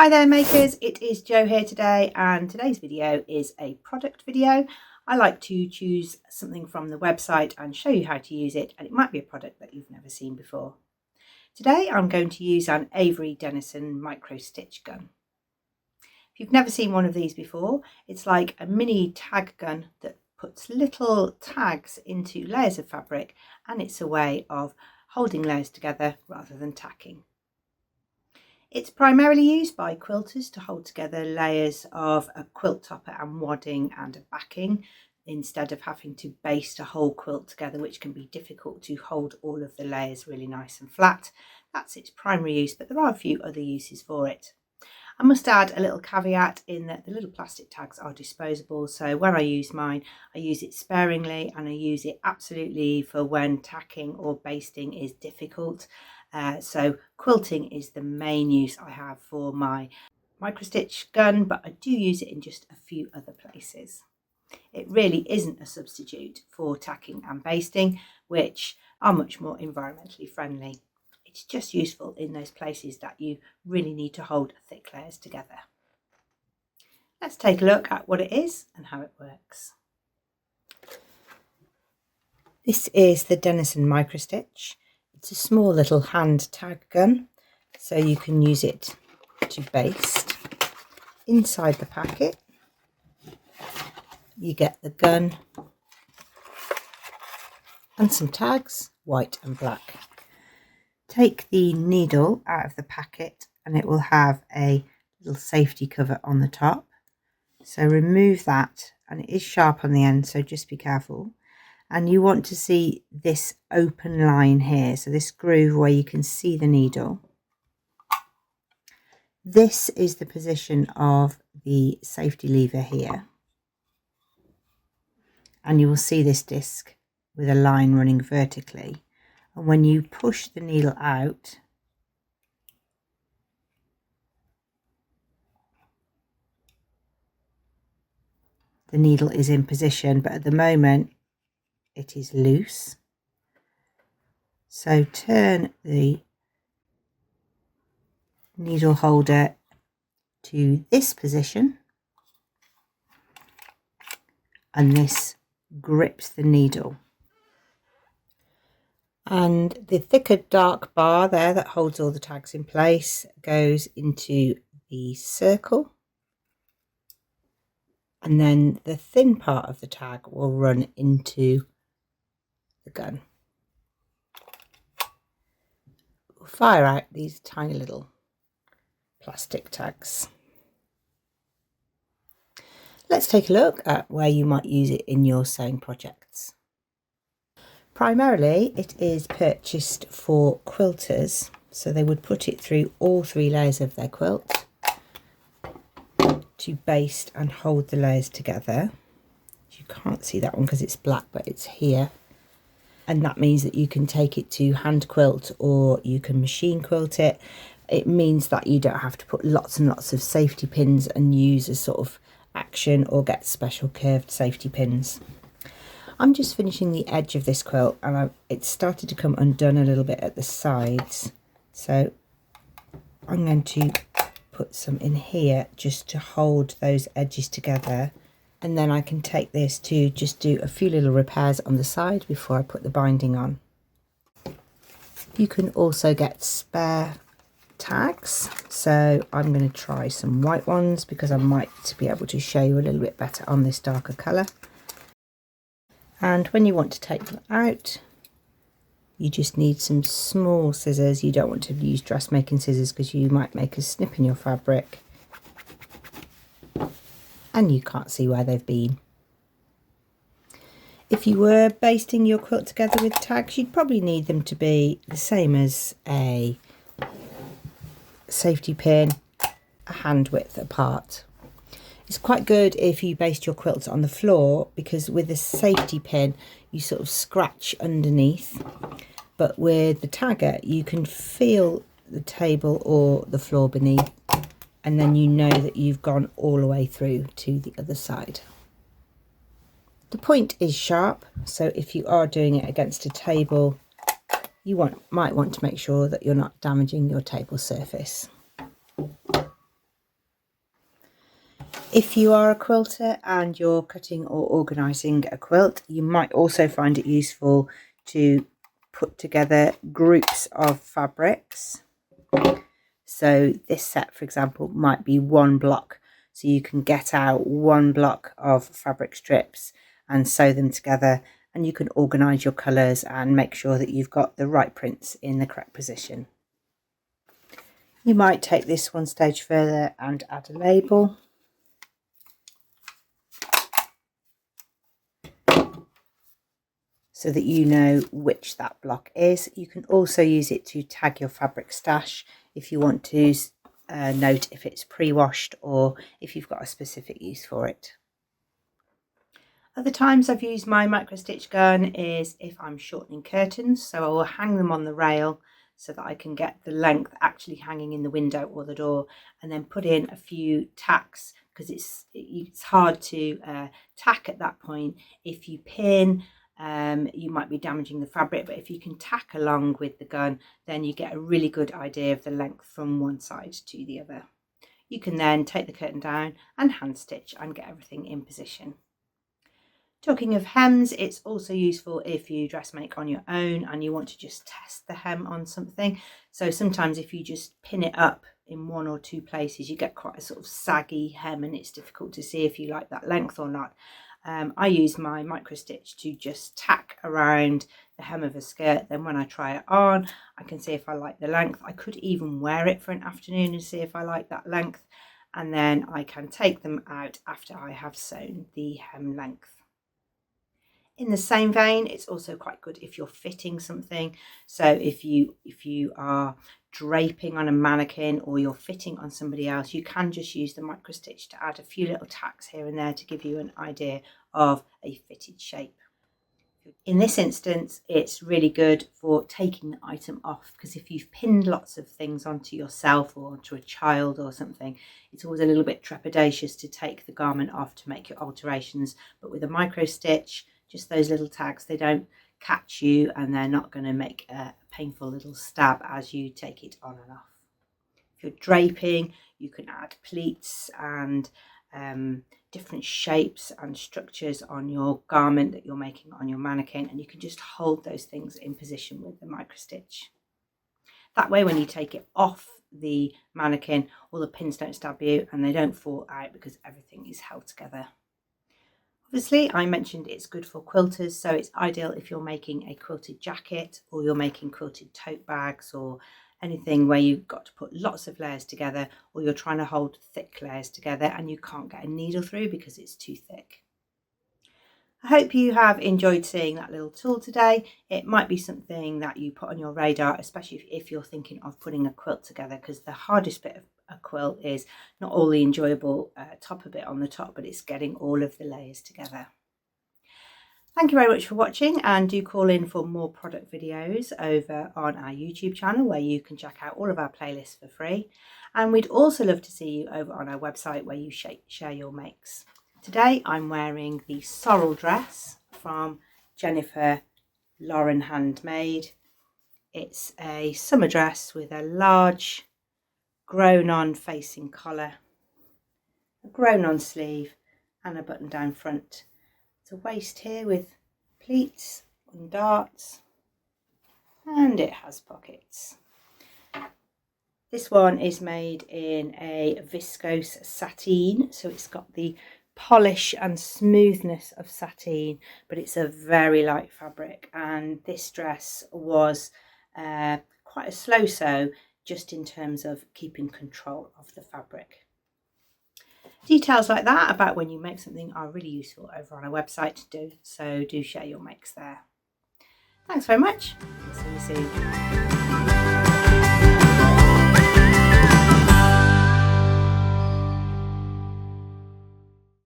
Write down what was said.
Hi there makers, it is Jo here today, and today's video is a product video. I like to choose something from the website and show you how to use it, and it might be a product that you've never seen before. Today I'm going to use an Avery Dennison micro stitch gun. If you've never seen one of these before, it's like a mini tag gun that puts little tags into layers of fabric, and it's a way of holding layers together rather than tacking. It's primarily used by quilters to hold together layers of a quilt topper and wadding and a backing, instead of having to baste a whole quilt together, which can be difficult to hold all of the layers really nice and flat. That's its primary use, but there are a few other uses for it. I must add a little caveat in that the little plastic tags are disposable, so when I use mine, I use it sparingly, and I use it absolutely for when tacking or basting is difficult. So quilting is the main use I have for my microstitch gun, but I do use it in just a few other places. It really isn't a substitute for tacking and basting, which are much more environmentally friendly. It's just useful in those places that you really need to hold thick layers together. Let's take a look at what it is and how it works. This is the Dennison Microstitch. It's a small little hand tag gun, so you can use it to baste. Inside the packet, you get the gun and some tags, white and black. Take the needle out of the packet and it will have a little safety cover on the top. So remove that, and it is sharp on the end, so just be careful. And you want to see this open line here, so this groove where you can see the needle. This is the position of the safety lever here. And you will see this disc with a line running vertically. And when you push the needle out, the needle is in position, but at the moment it is loose. So turn the needle holder to this position, and this grips the needle. And the thicker dark bar there that holds all the tags in place goes into the circle, and then the thin part of the tag will run into the gun. We'll fire out these tiny little plastic tags. Let's take a look at where you might use it in your sewing projects. Primarily it is purchased for quilters, so they would put it through all three layers of their quilt to baste and hold the layers together. You can't see that one because it's black, but it's here. And that means that you can take it to hand quilt or you can machine quilt it. It means that you don't have to put lots and lots of safety pins and use a sort of action or get special curved safety pins. I'm just finishing the edge of this quilt, and it's started to come undone a little bit at the sides. So I'm going to put some in here just to hold those edges together. And then I can take this to just do a few little repairs on the side before I put the binding on. You can also get spare tags, so I'm going to try some white ones because I might be able to show you a little bit better on this darker colour. And when you want to take them out, you just need some small scissors. You don't want to use dressmaking scissors because you might make a snip in your fabric and you can't see where they've been. If you were basting your quilt together with tags, you'd probably need them to be the same as a safety pin, a hand width apart. It's quite good if you baste your quilts on the floor, because with a safety pin you sort of scratch underneath, but with the tagger you can feel the table or the floor beneath, and then you know that you've gone all the way through to the other side. The point is sharp, so if you are doing it against a table, you might want to make sure that you're not damaging your table surface. If you are a quilter and you're cutting or organising a quilt, you might also find it useful to put together groups of fabrics. So this set, for example, might be one block. So you can get out one block of fabric strips and sew them together, and you can organise your colours and make sure that you've got the right prints in the correct position. You might take this one stage further and add a label. So that you know which that block is. You can also use it to tag your fabric stash if you want to note if it's pre-washed or if you've got a specific use for it. Other times I've used my micro stitch gun is if I'm shortening curtains, so I will hang them on the rail so that I can get the length actually hanging in the window or the door, and then put in a few tacks, because it's hard to tack at that point. If you pin, you might be damaging the fabric, but if you can tack along with the gun, then you get a really good idea of the length from one side to the other. You can then take the curtain down and hand stitch and get everything in position. Talking of hems, it's also useful if you dressmake on your own and you want to just test the hem on something. So sometimes if you just pin it up in one or two places, you get quite a sort of saggy hem and it's difficult to see if you like that length or not. I use my micro stitch to just tack around the hem of a skirt. Then when I try it on, I can see if I like the length. I could even wear it for an afternoon and see if I like that length. And then I can take them out after I have sewn the hem length. In the same vein, it's also quite good if you're fitting something. So if you are draping on a mannequin or you're fitting on somebody else, you can just use the micro stitch to add a few little tacks here and there to give you an idea of a fitted shape. In this instance, it's really good for taking the item off, because if you've pinned lots of things onto yourself or onto a child or something, it's always a little bit trepidatious to take the garment off to make your alterations. But with a micro stitch, just those little tags, they don't catch you and they're not going to make a painful little stab as you take it on and off. If you're draping, you can add pleats and different shapes and structures on your garment that you're making on your mannequin, and you can just hold those things in position with the micro stitch. That way when you take it off the mannequin, all the pins don't stab you and they don't fall out because everything is held together. Obviously, I mentioned it's good for quilters, so it's ideal if you're making a quilted jacket or you're making quilted tote bags or anything where you've got to put lots of layers together, or you're trying to hold thick layers together and you can't get a needle through because it's too thick. I hope you have enjoyed seeing that little tool today. It might be something that you put on your radar, especially if you're thinking of putting a quilt together, because the hardest bit of a quilt is not all the enjoyable topper bit on the top, but it's getting all of the layers together. Thank you very much for watching, and do call in for more product videos over on our YouTube channel, where you can check out all of our playlists for free. And we'd also love to see you over on our website where you share your makes. Today I'm wearing the sorrel dress from Jennifer Lauren Handmade. It's a summer dress with a large grown on facing collar, a grown on sleeve and a button down front. It's a waist here with pleats and darts, and it has pockets. This one is made in a viscose sateen, so it's got the polish and smoothness of sateen, but it's a very light fabric, and this dress was quite a slow sew, just in terms of keeping control of the fabric. Details like that about when you make something are really useful over on our website, so do share your makes there. Thanks very much. See you soon.